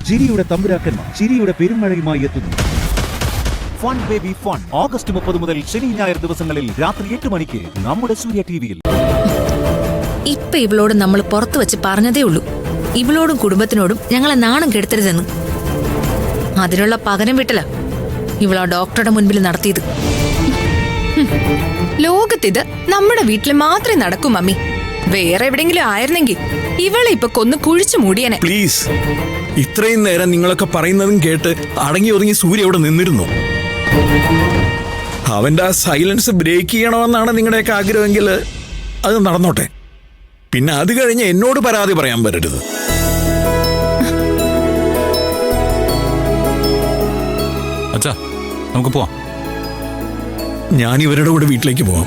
ചിരിയുടെ തമ്പുരാക്കന്മാർ ചിരിയുടെ പെരുമഴയുമായി എത്തുന്നു. ഫൺ ബേബി ഫൺ ഓഗസ്റ്റ് 30 മുതൽ ശനി ഞായർ ദിവസങ്ങളിൽ രാത്രി 8 മണിക്ക് നമ്മുടെ സൂര്യ ടിവിയിൽ. ഇപ്പൊ ഇവളോട് നമ്മൾ പുറത്തു വെച്ച് പറഞ്ഞതേ ഉള്ളൂ, ഇവളോടും കുടുംബത്തിനോടും ഞങ്ങളെ നാണം കെടുത്തരുതെന്ന്. അതിനുള്ള പകരം വിട്ടല ഇവളാ ഡോക്ടറുടെ മുൻപിൽ നടത്തിയത്. ലോകത്തിത് നമ്മുടെ വീട്ടിൽ മാത്രമേ നടക്കൂ മമ്മി. വേറെ എവിടെങ്കിലും ആയിരുന്നെങ്കിൽ ഇവളെ ഇപ്പൊ കൊന്ന് കുഴിച്ചു മൂടിയനെ. പ്ലീസ്, ഇത്രയും നേരം നിങ്ങളൊക്കെ പറയുന്നതും കേട്ട് അടങ്ങി ഒതുങ്ങി സൂര്യ ഇവിടെ നിന്നിരുന്നു. അവന്റെ ആ സൈലൻസ് ബ്രേക്ക് ചെയ്യണമെന്നാണ് നിങ്ങളുടെയൊക്കെ ആഗ്രഹമെങ്കിൽ അത് നടന്നോട്ടെ. പിന്നെ അത് കഴിഞ്ഞ് എന്നോട് പരാതി പറയാൻ വരരുത്. അച്ഛാ, നമുക്ക് പോവാം. ഞാൻ ഇവരുടെ കൂടെ വീട്ടിലേക്ക് പോവാം.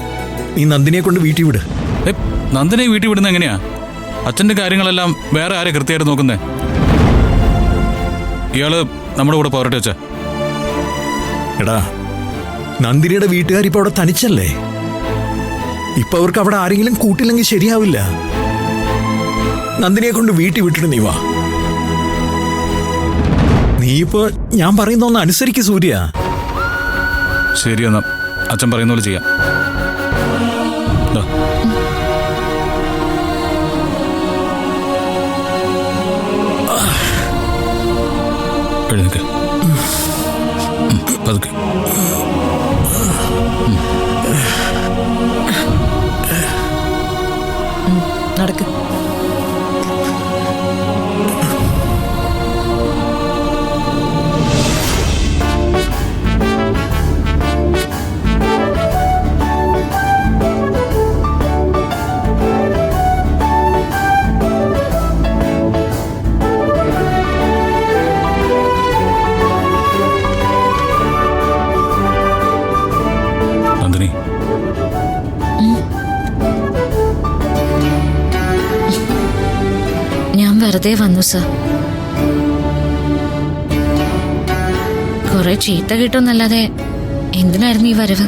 നീ നന്ദിനിയെ കൊണ്ട് വീട്ടിൽ വിട്. നന്ദിനെ വീട്ടിൽ വിടുന്ന എങ്ങനെയാ? അച്ഛന്റെ കാര്യങ്ങളെല്ലാം വേറെ ആരെ കൃത്യമായിട്ട് നോക്കുന്നേ? ഇയാള് നമ്മുടെ കൂടെ പോരട്ടെ അച്ഛാ. എടാ, നന്ദിനിയുടെ വീട്ടുകാരിപ്പോ അവിടെ തനിച്ചല്ലേ. ഇപ്പൊ അവർക്ക് അവിടെ ആരെങ്കിലും കൂട്ടില്ലെങ്കിൽ ശരിയാവില്ല. നന്ദിനിയെ കൊണ്ട് വീട്ടിൽ വിട്ടിട്ട് നീ വാ. നീ ഇപ്പൊ ഞാൻ പറയുന്ന ഒന്ന് അനുസരിക്ക് സൂര്യ. ശരി, എന്നാ അച്ഛൻ പറയുന്ന പോലെ ചെയ്യാം. എഴുന്നേക്ക്, പതുക്കെ. നടക്ക്. ഞാൻ വെറുതെ വന്നു സർ. കുറെ ചീത്ത കിട്ടുമെന്നല്ലാതെ എന്തിനായിരുന്നു ഈ വരവ്?